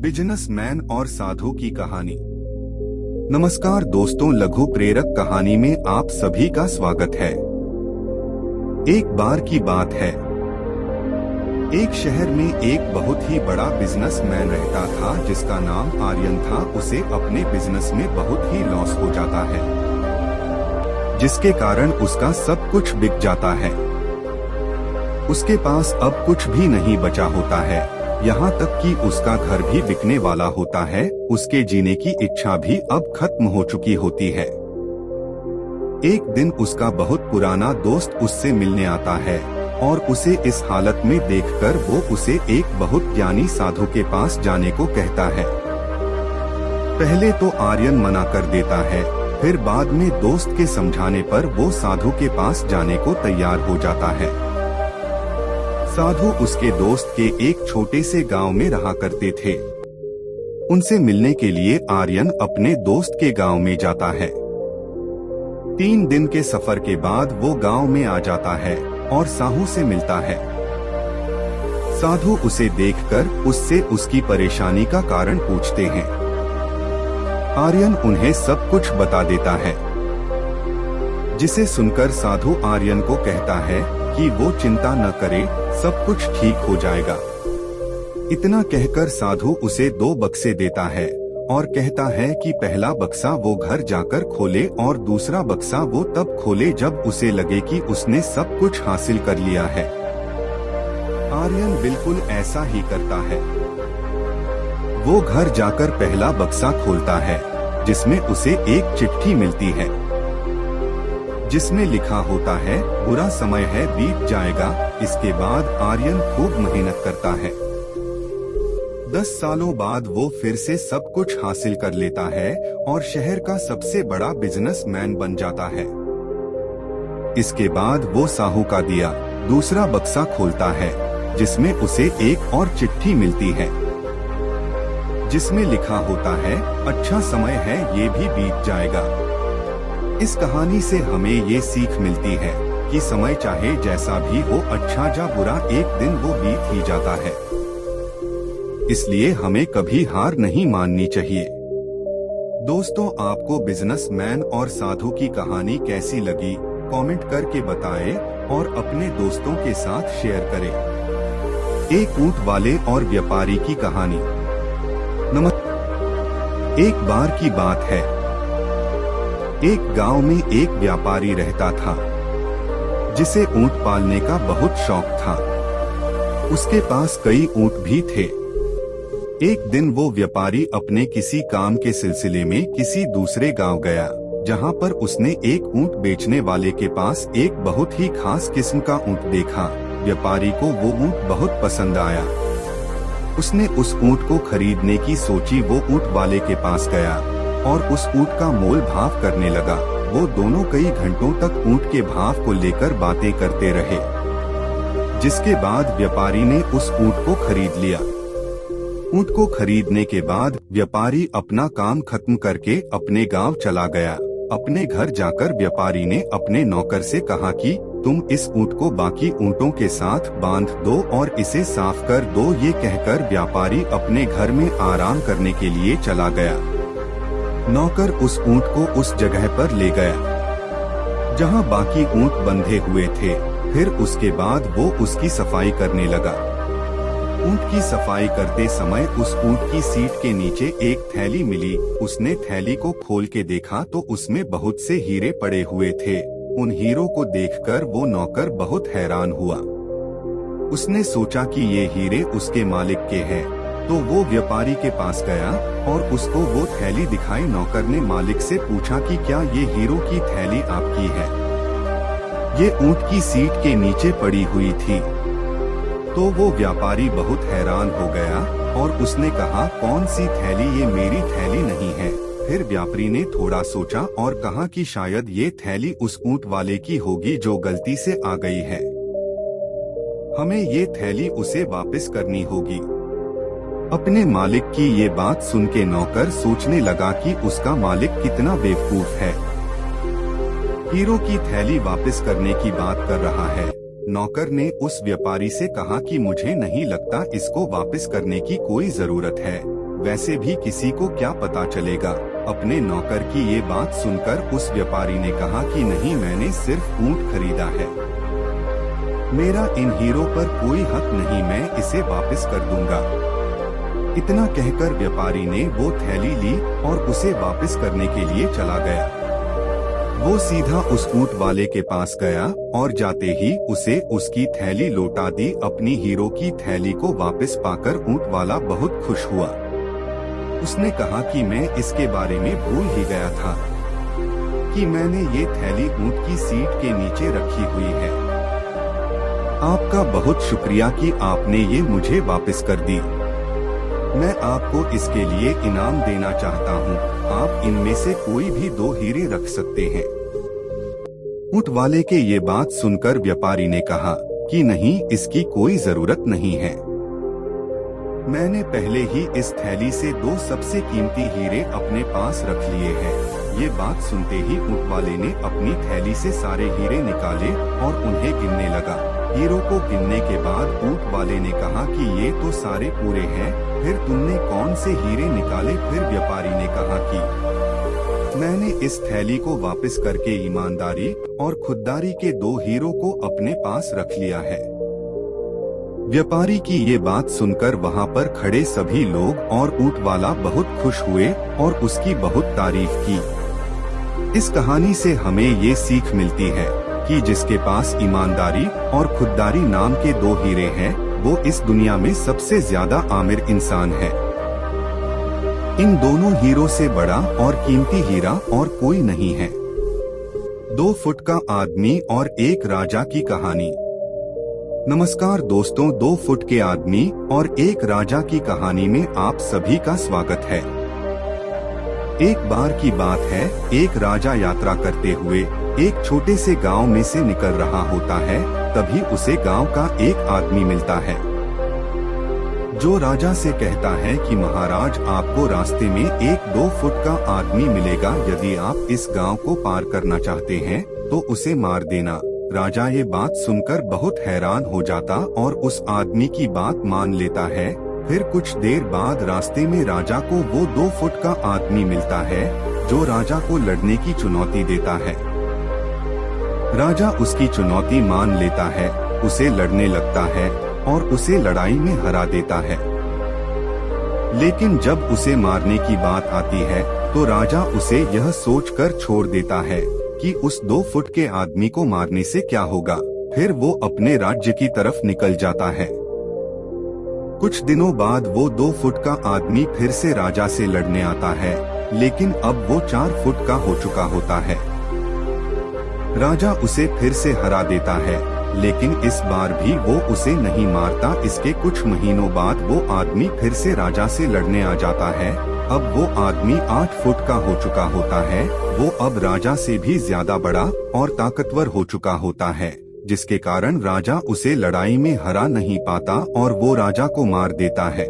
Businessman और साधु की कहानी। नमस्कार दोस्तों, लघु प्रेरक कहानी में आप सभी का स्वागत है। एक बार की बात है, एक शहर में एक बहुत ही बड़ा बिजनेसमैन रहता था जिसका नाम आर्यन था। उसे अपने बिजनेस में बहुत ही लॉस हो जाता है, जिसके कारण उसका सब कुछ बिक जाता है। उसके पास अब कुछ भी नहीं बचा होता है, यहाँ तक कि उसका घर भी बिकने वाला होता है। उसके जीने की इच्छा भी अब खत्म हो चुकी होती है। एक दिन उसका बहुत पुराना दोस्त उससे मिलने आता है और उसे इस हालत में देखकर वो उसे एक बहुत ज्ञानी साधु के पास जाने को कहता है। पहले तो आर्यन मना कर देता है, फिर बाद में दोस्त के समझाने पर वो साधु के पास जाने को तैयार हो जाता है। साधु उसके दोस्त के एक छोटे से गांव में रहा करते थे। उनसे मिलने के लिए आर्यन अपने दोस्त के गांव में जाता है। 3 दिन के सफर के बाद वो गांव में आ जाता है और साधु से मिलता है। साधु उसे देखकर उससे उसकी परेशानी का कारण पूछते हैं। आर्यन उन्हें सब कुछ बता देता है, जिसे सुनकर साधु आर्यन को कहता है कि वो चिंता न करे, सब कुछ ठीक हो जाएगा। इतना कहकर साधु उसे 2 बक्से देता है और कहता है कि पहला बक्सा वो घर जाकर खोले और दूसरा बक्सा वो तब खोले जब उसे लगे कि उसने सब कुछ हासिल कर लिया है। आर्यन बिल्कुल ऐसा ही करता है। वो घर जाकर पहला बक्सा खोलता है, जिसमें उसे एक चिट्ठी मिलती है, जिसमें लिखा होता है, बुरा समय है, बीत जाएगा। इसके बाद आर्यन खूब मेहनत करता है। 10 सालों बाद वो फिर से सब कुछ हासिल कर लेता है और शहर का सबसे बड़ा बिजनेसमैन बन जाता है। इसके बाद वो साहू का दिया दूसरा बक्सा खोलता है, जिसमें उसे एक और चिट्ठी मिलती है, जिसमें लिखा होता है, अच्छा समय है, ये भी बीत जाएगा। इस कहानी से हमें ये सीख मिलती है कि समय चाहे जैसा भी हो, अच्छा या बुरा, एक दिन वो बीत ही जाता है। इसलिए हमें कभी हार नहीं माननी चाहिए। दोस्तों, आपको बिजनेसमैन और साधु की कहानी कैसी लगी, कमेंट करके बताएं और अपने दोस्तों के साथ शेयर करें। एक ऊंट वाले और व्यापारी की कहानी। एक बार की बात है, एक गांव में एक व्यापारी रहता था जिसे ऊंट पालने का बहुत शौक था। उसके पास कई ऊंट भी थे। एक दिन वो व्यापारी अपने किसी काम के सिलसिले में किसी दूसरे गांव गया, जहां पर उसने एक ऊंट बेचने वाले के पास एक बहुत ही खास किस्म का ऊंट देखा। व्यापारी को वो ऊंट बहुत पसंद आया। उसने उस ऊंट को खरीदने की सोची। वो ऊंट वाले के पास गया और उस ऊंट का मोल भाव करने लगा। वो दोनों कई घंटों तक ऊंट के भाव को लेकर बातें करते रहे, जिसके बाद व्यापारी ने उस ऊंट को खरीद लिया। ऊंट को खरीदने के बाद व्यापारी अपना काम खत्म करके अपने गांव चला गया। अपने घर जाकर व्यापारी ने अपने नौकर से कहा कि तुम इस ऊंट को बाकी ऊंटों के साथ बांध दो और इसे साफ कर दो। ये कहकर व्यापारी अपने घर में आराम करने के लिए चला गया। नौकर उस ऊंट को उस जगह पर ले गया जहां बाकी ऊंट बंधे हुए थे। फिर उसके बाद वो उसकी सफाई करने लगा। ऊंट की सफाई करते समय उस ऊंट की सीट के नीचे एक थैली मिली। उसने थैली को खोल के देखा तो उसमें बहुत से हीरे पड़े हुए थे। उन हीरों को देखकर वो नौकर बहुत हैरान हुआ। उसने सोचा कि ये हीरे उसके मालिक के हैं, तो वो व्यापारी के पास गया और उसको वो थैली दिखाई। नौकर ने मालिक से पूछा कि क्या ये हीरो की थैली आपकी है? ये ऊंट की सीट के नीचे पड़ी हुई थी। तो वो व्यापारी बहुत हैरान हो गया और उसने कहा, कौन सी थैली? ये मेरी थैली नहीं है। फिर व्यापारी ने थोड़ा सोचा और कहा कि शायद ये थैली उस ऊंट वाले की होगी जो गलती से आ गई है। हमें ये थैली उसे वापस करनी होगी। अपने मालिक की ये बात सुन के नौकर सोचने लगा कि उसका मालिक कितना बेवकूफ है, हीरो की थैली वापस करने की बात कर रहा है। नौकर ने उस व्यापारी से कहा कि मुझे नहीं लगता इसको वापस करने की कोई जरूरत है। वैसे भी किसी को क्या पता चलेगा। अपने नौकर की ये बात सुनकर उस व्यापारी ने कहा कि नहीं, मैंने सिर्फ ऊंट खरीदा है, मेरा इन हीरो पर कोई हक नहीं, मैं इसे वापस कर दूंगा। इतना कहकर व्यापारी ने वो थैली ली और उसे वापस करने के लिए चला गया। वो सीधा उस ऊंट वाले के पास गया और जाते ही उसे उसकी थैली लौटा दी। अपनी हीरो की थैली को वापस पाकर ऊंट वाला बहुत खुश हुआ। उसने कहा कि मैं इसके बारे में भूल ही गया था कि मैंने ये थैली ऊंट की सीट के नीचे रखी हुई है। आपका बहुत शुक्रिया कि आपने ये मुझे वापस कर दी। मैं आपको इसके लिए इनाम देना चाहता हूँ। आप इनमें से कोई भी 2 हीरे रख सकते हैं। ऊंट वाले के ये बात सुनकर व्यापारी ने कहा कि नहीं, इसकी कोई जरूरत नहीं है। मैंने पहले ही इस थैली से 2 सबसे कीमती हीरे अपने पास रख लिए हैं। ये बात सुनते ही ऊंट वाले ने अपनी थैली से सारे हीरे निकाले और उन्हें गिनने लगा। हीरो को गिनने के बाद ऊंट वाले ने कहा कि ये तो सारे पूरे हैं, फिर तुमने कौन से हीरे निकाले? फिर व्यापारी ने कहा कि मैंने इस थैली को वापस करके ईमानदारी और खुददारी के 2 हीरो को अपने पास रख लिया है। व्यापारी की ये बात सुनकर वहाँ पर खड़े सभी लोग और ऊंट वाला बहुत खुश हुए और उसकी बहुत तारीफ की। इस कहानी से हमें ये सीख मिलती है कि जिसके पास ईमानदारी और खुददारी नाम के 2 हीरे हैं, वो इस दुनिया में सबसे ज्यादा आमिर इंसान है। इन दोनों हीरो से बड़ा और कीमती हीरा और कोई नहीं है। 2 फुट का आदमी और एक राजा की कहानी। नमस्कार दोस्तों, 2 फुट के आदमी और एक राजा की कहानी में आप सभी का स्वागत है। एक बार की बात है, एक राजा यात्रा करते हुए एक छोटे से गांव में से निकल रहा होता है। तभी उसे गांव का एक आदमी मिलता है जो राजा से कहता है कि महाराज, आपको रास्ते में एक 2 फुट का आदमी मिलेगा। यदि आप इस गांव को पार करना चाहते हैं तो उसे मार देना। राजा ये बात सुनकर बहुत हैरान हो जाता और उस आदमी की बात मान लेता है। फिर कुछ देर बाद रास्ते में राजा को वो 2 फुट का आदमी मिलता है जो राजा को लड़ने की चुनौती देता है। राजा उसकी चुनौती मान लेता है, उसे लड़ने लगता है और उसे लड़ाई में हरा देता है। लेकिन जब उसे मारने की बात आती है तो राजा उसे यह सोचकर छोड़ देता है कि उस 2 फुट के आदमी को मारने से क्या होगा। फिर वो अपने राज्य की तरफ निकल जाता है। कुछ दिनों बाद वो 2 फुट का आदमी फिर से राजा से लड़ने आता है, लेकिन अब वो 4 फुट का हो चुका होता है। राजा उसे फिर से हरा देता है, लेकिन इस बार भी वो उसे नहीं मारता। इसके कुछ महीनों बाद वो आदमी फिर से राजा से लड़ने आ जाता है। अब वो आदमी 8 फुट का हो चुका होता है। वो अब राजा से भी ज्यादा बड़ा और ताकतवर हो चुका होता है, जिसके कारण राजा उसे लड़ाई में हरा नहीं पाता और वो राजा को मार देता है।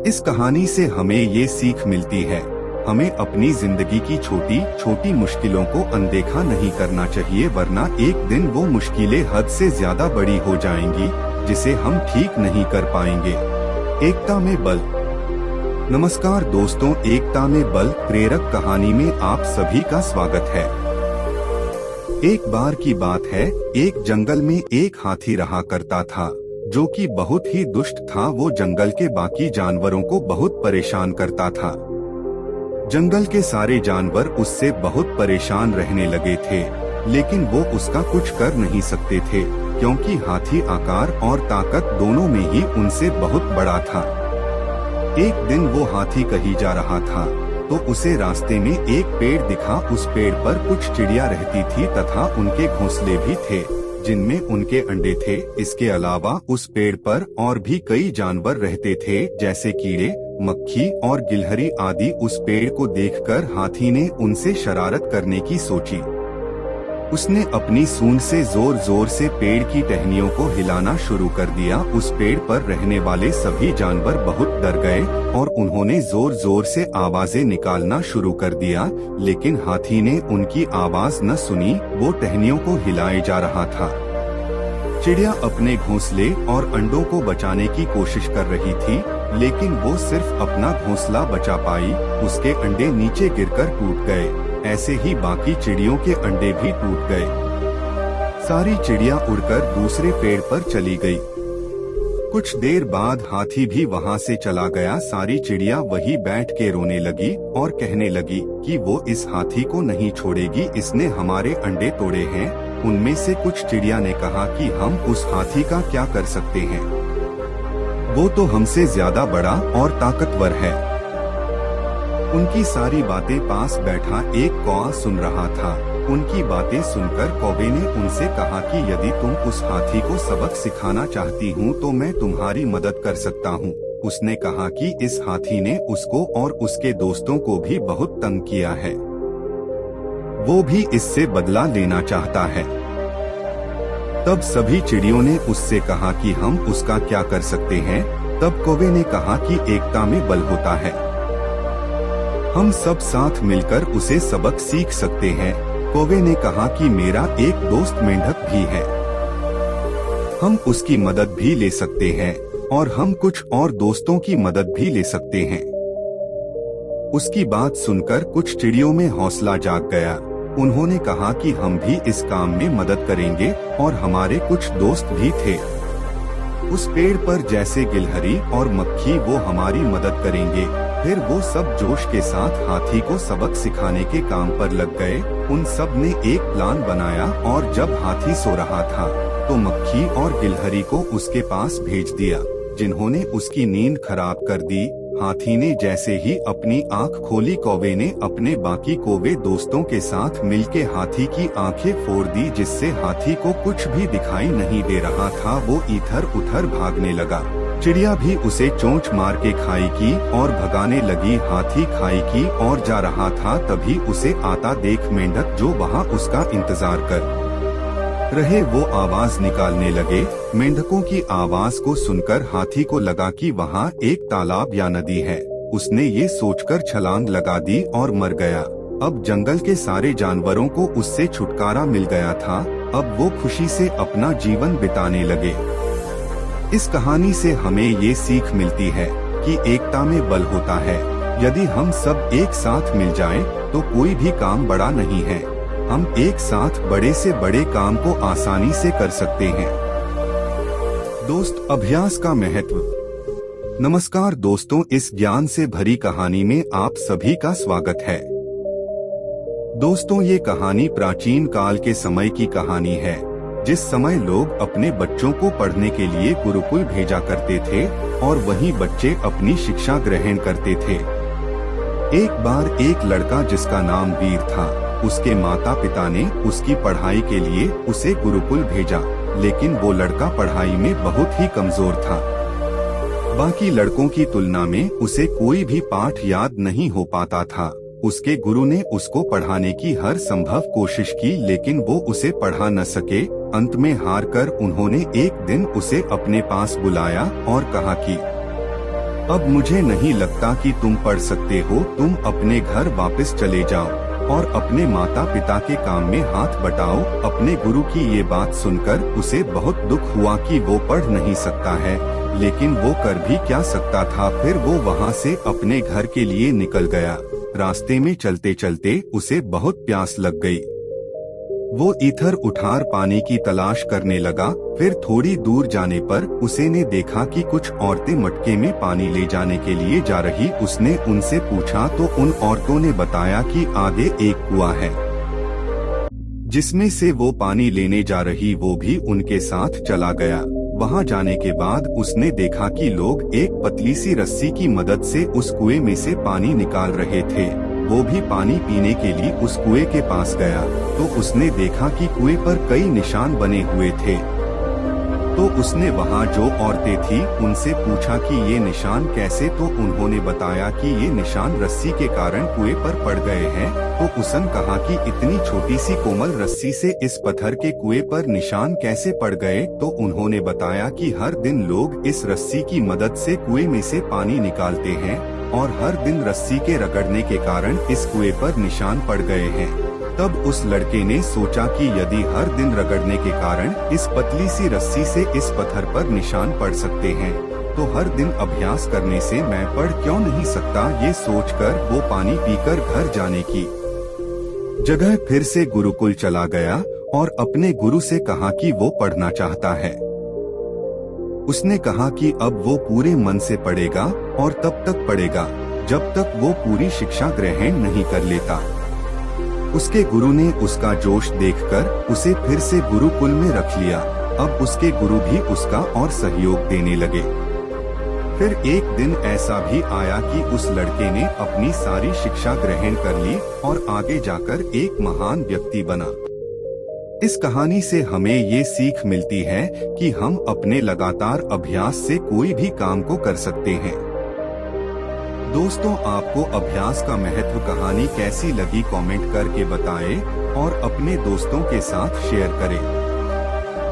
इस कहानी से हमें ये सीख मिलती है, हमें अपनी जिंदगी की छोटी छोटी मुश्किलों को अनदेखा नहीं करना चाहिए, वरना एक दिन वो मुश्किलें हद से ज्यादा बड़ी हो जाएंगी जिसे हम ठीक नहीं कर पाएंगे। एकता में बल। नमस्कार दोस्तों, एकता में बल प्रेरक कहानी में आप सभी का स्वागत है। एक बार की बात है, एक जंगल में एक हाथी रहा करता था जो कि बहुत ही दुष्ट था। वो जंगल के बाकी जानवरों को बहुत परेशान करता था। जंगल के सारे जानवर उससे बहुत परेशान रहने लगे थे, लेकिन वो उसका कुछ कर नहीं सकते थे क्योंकि हाथी आकार और ताकत दोनों में ही उनसे बहुत बड़ा था। एक दिन वो हाथी कहीं जा रहा था तो उसे रास्ते में एक पेड़ दिखा। उस पेड़ पर कुछ चिड़िया रहती थी तथा उनके घोंसले भी थे जिनमें उनके अंडे थे। इसके अलावा उस पेड़ पर और भी कई जानवर रहते थे जैसे कीड़े, मक्खी और गिलहरी आदि। उस पेड़ को देखकर हाथी ने उनसे शरारत करने की सोची। उसने अपनी सूंड से जोर जोर से पेड़ की टहनियों को हिलाना शुरू कर दिया। उस पेड़ पर रहने वाले सभी जानवर बहुत डर गए और उन्होंने जोर जोर से आवाजें निकालना शुरू कर दिया, लेकिन हाथी ने उनकी आवाज न सुनी। वो टहनियों को हिलाए जा रहा था। चिड़िया अपने घोंसले और अंडों को बचाने की कोशिश कर रही थी, लेकिन वो सिर्फ अपना घोंसला बचा पाई। उसके अंडे नीचे गिरकर टूट गए। ऐसे ही बाकी चिड़ियों के अंडे भी टूट गए। सारी चिड़िया उड़कर दूसरे पेड़ पर चली गई। कुछ देर बाद हाथी भी वहाँ से चला गया। सारी चिड़िया वही बैठ के रोने लगी और कहने लगी कि वो इस हाथी को नहीं छोड़ेगी, इसने हमारे अंडे तोड़े हैं। उनमें से कुछ चिड़िया ने कहा कि हम उस हाथी का क्या कर सकते हैं, वो तो हमसे ज्यादा बड़ा और ताकतवर है। उनकी सारी बातें पास बैठा एक कौआ सुन रहा था। उनकी बातें सुनकर कौवे ने उनसे कहा कि यदि तुम उस हाथी को सबक सिखाना चाहती हूँ तो मैं तुम्हारी मदद कर सकता हूँ। उसने कहा कि इस हाथी ने उसको और उसके दोस्तों को भी बहुत तंग किया है, वो भी इससे बदला लेना चाहता है। तब सभी चिड़ियों ने उससे कहा कि हम उसका क्या कर सकते हैं। तब कौवे ने कहा कि एकता में बल होता है, हम सब साथ मिलकर उसे सबक सीख सकते हैं। कौवे ने कहा कि मेरा एक दोस्त मेंढक भी है, हम उसकी मदद भी ले सकते हैं और हम कुछ और दोस्तों की मदद भी ले सकते हैं। उसकी बात सुनकर कुछ चिड़ियों में हौसला जाग गया। उन्होंने कहा कि हम भी इस काम में मदद करेंगे और हमारे कुछ दोस्त भी थे उस पेड़ पर, जैसे गिलहरी और मक्खी, वो हमारी मदद करेंगे। फिर वो सब जोश के साथ हाथी को सबक सिखाने के काम पर लग गए। उन सब ने एक प्लान बनाया और जब हाथी सो रहा था तो मक्खी और गिलहरी को उसके पास भेज दिया, जिन्होंने उसकी नींद खराब कर दी। हाथी ने जैसे ही अपनी आंख खोली, कौवे ने अपने बाकी कौवे दोस्तों के साथ मिलके हाथी की आंखें फोड़ दी, जिससे हाथी को कुछ भी दिखाई नहीं दे रहा था। वो इधर उधर भागने लगा। चिड़िया भी उसे चोंच मार के खाई की और भगाने लगी। हाथी खाई की और जा रहा था, तभी उसे आता देख मेंढक, जो वहाँ उसका इंतजार कर रहे, वो आवाज निकालने लगे। मेंढकों की आवाज को सुनकर हाथी को लगा कि वहाँ एक तालाब या नदी है। उसने ये सोचकर छलांग लगा दी और मर गया। अब जंगल के सारे जानवरों को उससे छुटकारा मिल गया था। अब वो खुशी से अपना जीवन बिताने लगे। इस कहानी से हमें ये सीख मिलती है कि एकता में बल होता है। यदि हम सब एक साथ मिल जाएं, तो कोई भी काम बड़ा नहीं है। हम एक साथ बड़े से बड़े काम को आसानी से कर सकते हैं। दोस्त, अभ्यास का महत्व। नमस्कार दोस्तों, इस ज्ञान से भरी कहानी में आप सभी का स्वागत है। दोस्तों, ये कहानी प्राचीन काल के समय की कहानी है, जिस समय लोग अपने बच्चों को पढ़ने के लिए गुरुकुल भेजा करते थे और वहीं बच्चे अपनी शिक्षा ग्रहण करते थे। एक बार एक लड़का जिसका नाम वीर था, उसके माता पिता ने उसकी पढ़ाई के लिए उसे गुरुकुल भेजा, लेकिन वो लड़का पढ़ाई में बहुत ही कमजोर था। बाकी लड़कों की तुलना में उसे कोई भी पाठ याद नहीं हो पाता था। उसके गुरु ने उसको पढ़ाने की हर संभव कोशिश की, लेकिन वो उसे पढ़ा न सके। अंत में हार कर उन्होंने एक दिन उसे अपने पास बुलाया और कहा कि अब मुझे नहीं लगता कि तुम पढ़ सकते हो, तुम अपने घर वापस चले जाओ और अपने माता पिता के काम में हाथ बटाओ। अपने गुरु की ये बात सुनकर उसे बहुत दुख हुआ कि वो पढ़ नहीं सकता है, लेकिन वो कर भी क्या सकता था। फिर वो वहाँ से अपने घर के लिए निकल गया। रास्ते में चलते चलते उसे बहुत प्यास लग गई। वो इधर उधर पानी की तलाश करने लगा। फिर थोड़ी दूर जाने पर उसे ने देखा कि कुछ औरतें मटके में पानी ले जाने के लिए जा रही। उसने उनसे पूछा तो उन औरतों ने बताया कि आगे एक कुआं है, जिसमें से वो पानी लेने जा रही। वो भी उनके साथ चला गया। वहाँ जाने के बाद उसने देखा कि लोग एक पतली सी रस्सी की मदद से उस कुएं में से पानी निकाल रहे थे। वो भी पानी पीने के लिए उस कुएं के पास गया तो उसने देखा कि कुएं पर कई निशान बने हुए थे। तो उसने वहाँ जो औरतें थी उनसे पूछा कि ये निशान कैसे, तो उन्होंने बताया कि ये निशान रस्सी के कारण कुएं पर पड़ गए हैं। तो उसने कहा कि इतनी छोटी सी कोमल रस्सी से इस पत्थर के कुएं पर निशान कैसे पड़ गए। तो उन्होंने बताया कि हर दिन लोग इस रस्सी की मदद से कुएं में से पानी निकालते हैं और हर दिन रस्सी के रगड़ने के कारण इस कुएं पर निशान पड़ गए हैं। तब उस लड़के ने सोचा कि यदि हर दिन रगड़ने के कारण इस पतली सी रस्सी से इस पत्थर पर निशान पड़ सकते हैं, तो हर दिन अभ्यास करने से मैं पढ़ क्यों नहीं सकता, ये सोचकर वो पानी पीकर घर जाने की जगह फिर से गुरुकुल चला गया और अपने गुरु से कहा कि वो पढ़ना चाहता है। उसने कहा कि अब वो पूरे मन से पढ़ेगा और तब तक पढ़ेगा जब तक वो पूरी शिक्षा ग्रहण नहीं कर लेता। उसके गुरु ने उसका जोश देखकर उसे फिर से गुरुकुल में रख लिया। अब उसके गुरु भी उसका और सहयोग देने लगे। फिर एक दिन ऐसा भी आया कि उस लड़के ने अपनी सारी शिक्षा ग्रहण कर ली और आगे जाकर एक महान व्यक्ति बना। इस कहानी से हमें ये सीख मिलती है कि हम अपने लगातार अभ्यास से कोई भी काम को कर सकते हैं। दोस्तों, आपको अभ्यास का महत्व कहानी कैसी लगी कमेंट करके बताएं और अपने दोस्तों के साथ शेयर करें।